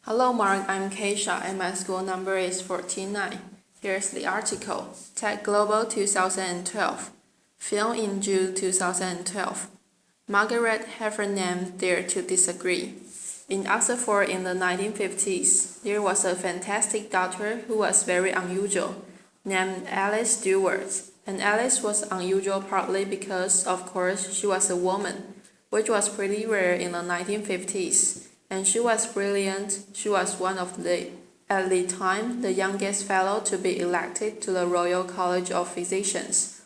Hello Mark, I'm Keisha and my school number is 149. Here's the article. Tech Global 2012. Film in June 2012. Margaret Heffernan dared to disagree. In Oxford in the 1950s, there was a fantastic doctor who was very unusual, named Alice Stewart. And Alice was unusual partly because, of course, she was a woman, which was pretty rare in the 1950s. And she was brilliant. She was one of at the time, the youngest fellow to be elected to the Royal College of Physicians.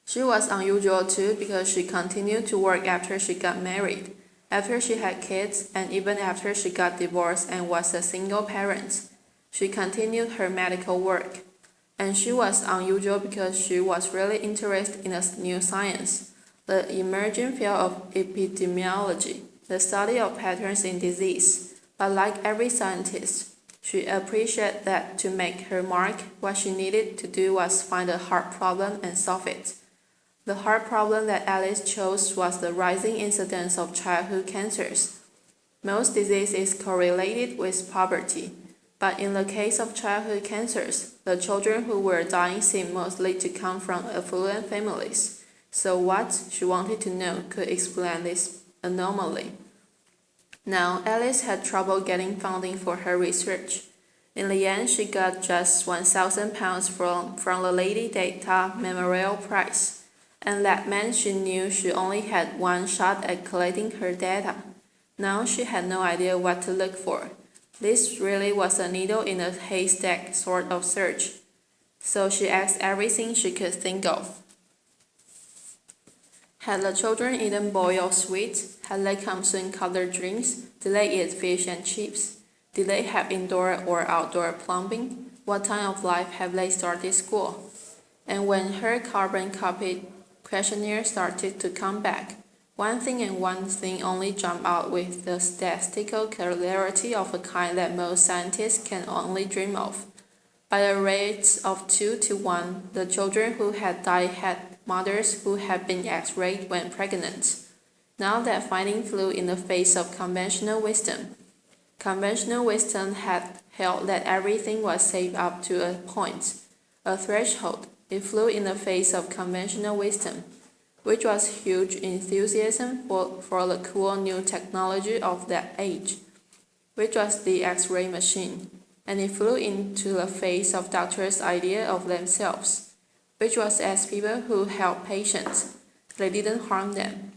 She was unusual too because she continued to work after she got married, after she had kids, and even after she got divorced and was a single parent. She continued her medical work. And she was unusual because she was really interested in a new science, the emerging field of epidemiology, the study of patterns in disease. But like every scientist, she appreciated that to make her mark, what she needed to do was find a hard problem and solve it. The hard problem that Alice chose was the rising incidence of childhood cancers. Most disease is correlated with poverty, but in the case of childhood cancers, the children who were dying seemed mostly to come from affluent families. So what she wanted to know could explain this anomaly. Now, Alice had trouble getting funding for her research. In the end, she got just £1,000 from the Lady Data Memorial Prize, and that meant she knew she only had one shot at collecting her data. Now she had no idea what to look for. This really was a needle in a haystack sort of search. So she asked everything she could think of. Had the children eaten boiled sweets? Had they consumed colored drinks? Did they eat fish and chips? Did they have indoor or outdoor plumbing? What time of life have they started school? And when her carbon-copied questionnaire started to come back, one thing and one thing only jumped out with the statistical clarity of a kind that most scientists can only dream of. By a rate of 2 to 1, the children who had died had mothers who had been X-rayed when pregnant. Now that finding flew in the face of conventional wisdom. Conventional wisdom had held that everything was safe up to a point, a threshold. It flew in the face of conventional wisdom, which was huge enthusiasm for the cool new technology of that age, which was the X-ray machine. And it flew into the face of doctors' idea of themselves, which was as people who helped patients. They didn't harm them.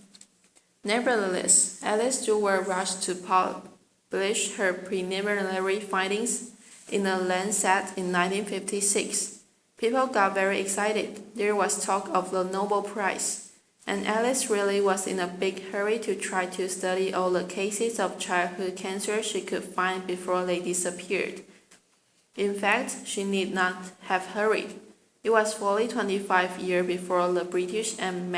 Nevertheless, Alice Stewart rushed to publish her preliminary findings in the Lancet in 1956. People got very excited. There was talk of the Nobel Prize, and Alice really was in a big hurry to try to study all the cases of childhood cancer she could find before they disappeared. In fact, she need not have hurried. It was fully 25 years before the British and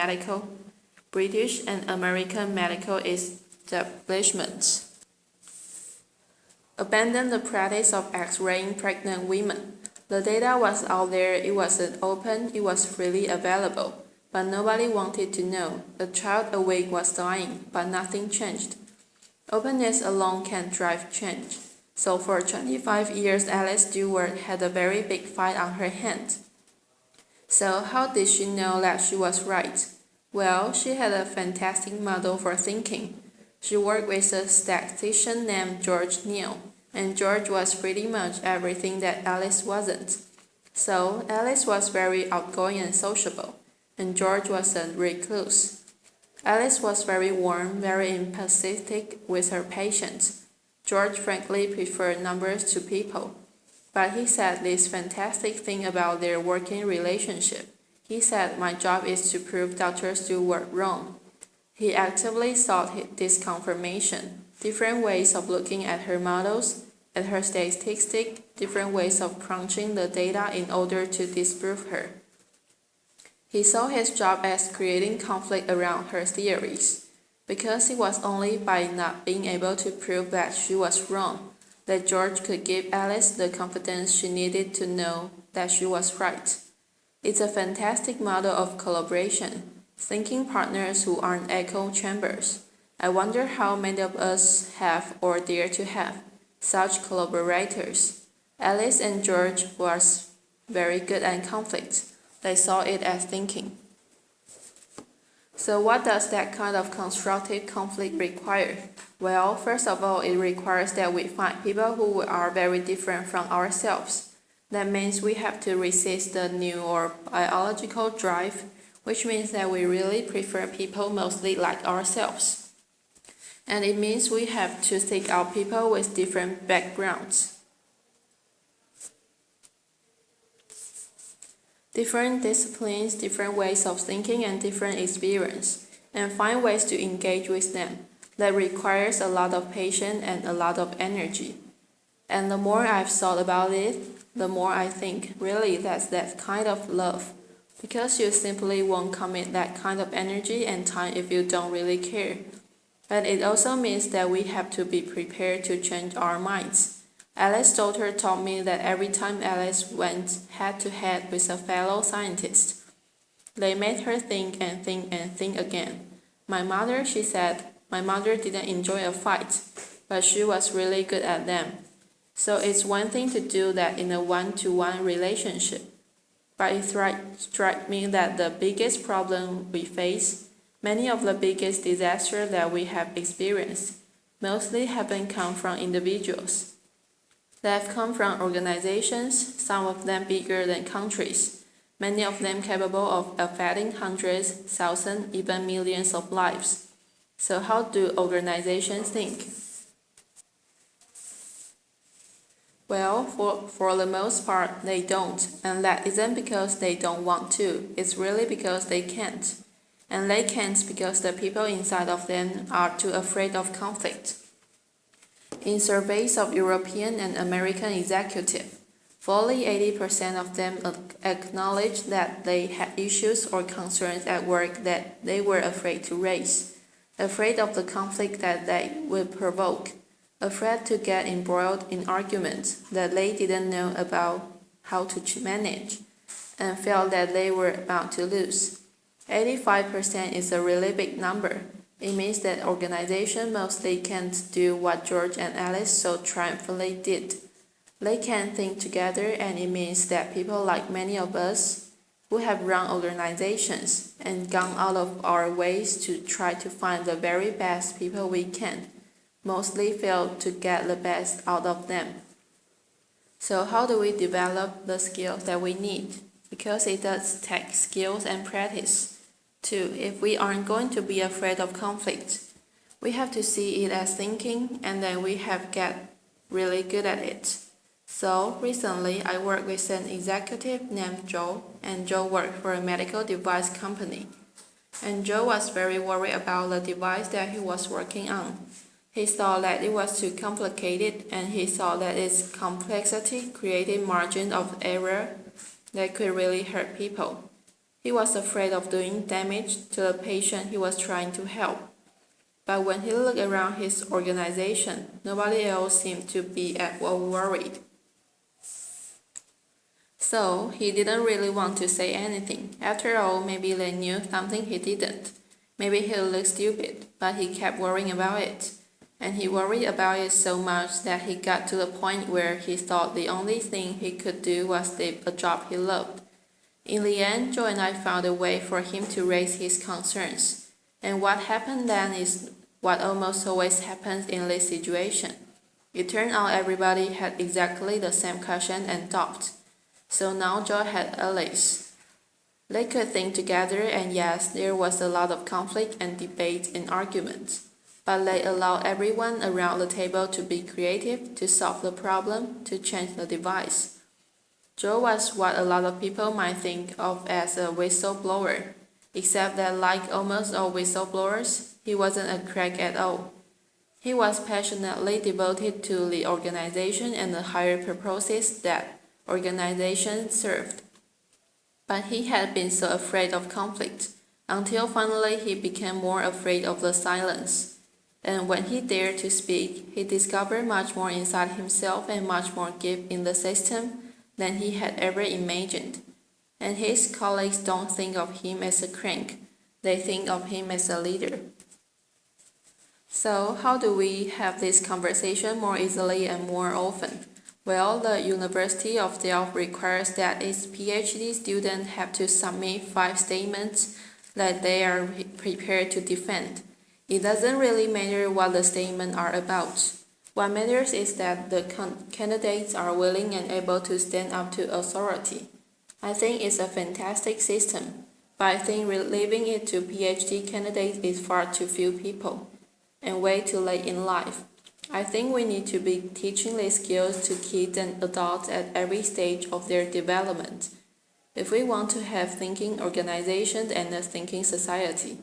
American medical establishments abandoned the practice of X-raying pregnant women. The data was out there, it was open, it was freely available, but nobody wanted to know. A child awake was dying, but nothing changed. Openness alone can drive change. So for 25 years, Alice Stewart had a very big fight on her hands. So how did she know that she was right? Well, she had a fantastic model for thinking. She worked with a statistician named George Neal, and George was pretty much everything that Alice wasn't. So Alice was very outgoing and sociable, and George was a recluse. Alice was very warm, very empathetic with her patients. George frankly preferred numbers to people. But he said this fantastic thing about their working relationship. He said, "My job is to prove Dr. Stewart wrong." He actively sought this confirmation, different ways of looking at her models, at her statistics, different ways of crunching the data in order to disprove her. He saw his job as creating conflict around her theories, because it was only by not being able to prove that she was wrong that George could give Alice the confidence she needed to know that she was right. It's a fantastic model of collaboration, thinking partners who aren't echo chambers. I wonder how many of us have or dare to have such collaborators. Alice and George was very good at conflict. They saw it as thinking. So what does that kind of constructive conflict require? Well, first of all, it requires that we find people who are very different from ourselves. That means we have to resist the new or biological drive, which means that we really prefer people mostly like ourselves. And it means we have to seek out people with different backgrounds, different disciplines, different ways of thinking, and different experience, and find ways to engage with them. That requires a lot of patience and a lot of energy. And the more I've thought about it, the more I think, really, that's that kind of love. Because you simply won't commit that kind of energy and time if you don't really care. But it also means that we have to be prepared to change our minds. Alice's daughter told me that every time Alice went head to head with a fellow scientist, they made her think and think and think again. My mother, she said, my mother didn't enjoy a fight, but she was really good at them. So it's one thing to do that in a one-to-one relationship. But it struck me that the biggest problem we face, many of the biggest disasters that we have experienced, mostly haven't come from individuals. They have come from organizations, some of them bigger than countries, many of them capable of affecting hundreds, thousands, even millions of lives. So how do organizations think? Well, for the most part, they don't, and that isn't because they don't want to, it's really because they can't. And they can't because the people inside of them are too afraid of conflict. In surveys of European and American executives, fully 80% of them acknowledge that they had issues or concerns at work that they were afraid to raise, afraid of the conflict that they would provoke, afraid to get embroiled in arguments that they didn't know about how to manage, and felt that they were about to lose. 85% is a really big number. It means that organizations mostly can't do what George and Alice so triumphantly did. They can't think together, and it means that people like many of us who have run organizations and gone out of our ways to try to find the very best people we can, mostly fail to get the best out of them. So how do we develop the skills that we need? Because it does take skills and practice. Too, if we aren't going to be afraid of conflict, we have to see it as thinking, and then we have get really good at it. So recently I worked with an executive named Joe, and Joe worked for a medical device company. And Joe was very worried about the device that he was working on. He thought that it was too complicated, and he thought that its complexity created margin of error that could really hurt people. He was afraid of doing damage to the patient he was trying to help. But when he looked around his organization, nobody else seemed to be at all worried. So he didn't really want to say anything. After all, maybe they knew something he didn't. Maybe he looked stupid, but he kept worrying about it. And he worried about it so much that he got to the point where he thought the only thing he could do was leave a job he loved. In the end, Joe and I found a way for him to raise his concerns. And what happened then is what almost always happens in this situation. It turned out everybody had exactly the same question and thought. So now Joe had Alice. They could think together, and yes, there was a lot of conflict and debate and arguments. But they allowed everyone around the table to be creative, to solve the problem, to change the device. Joe was what a lot of people might think of as a whistleblower, except that like almost all whistleblowers, he wasn't a crack at all. He was passionately devoted to the organization and the higher purposes that organization served. But he had been so afraid of conflict, until finally he became more afraid of the silence. And when he dared to speak, he discovered much more inside himself and much more gift in the system than he had ever imagined. And his colleagues don't think of him as a crank, they think of him as a leader. So, how do we have this conversation more easily and more often? Well, the University of Delft requires that its PhD students have to submit 5 statements that they are prepared to defend. It doesn't really matter what the statements are about. What matters is that the candidates are willing and able to stand up to authority. I think it's a fantastic system, but I think leaving it to PhD candidates is far too few people, and way too late in life. I think we need to be teaching these skills to kids and adults at every stage of their development, if we want to have thinking organizations and a thinking society.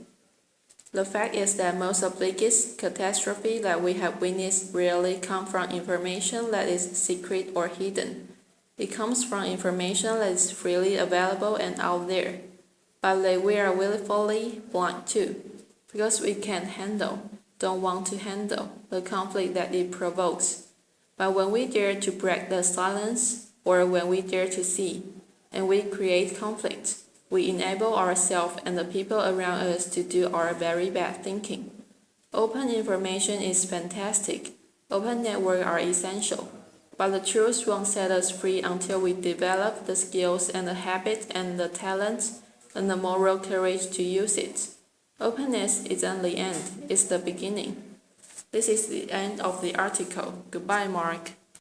The fact is that most of the biggest catastrophe that we have witnessed rarely come from information that is secret or hidden. It comes from information that is freely available and out there, but that we are willfully blind to, because we can't handle, don't want to handle, the conflict that it provokes. But when we dare to break the silence, or when we dare to see, and we create conflict, we enable ourselves and the people around us to do our very bad thinking. Open information is fantastic. Open networks are essential. But the truth won't set us free until we develop the skills and the habits and the talents and the moral courage to use it. Openness isn't the end, it's the beginning. This is the end of the article. Goodbye, Mark.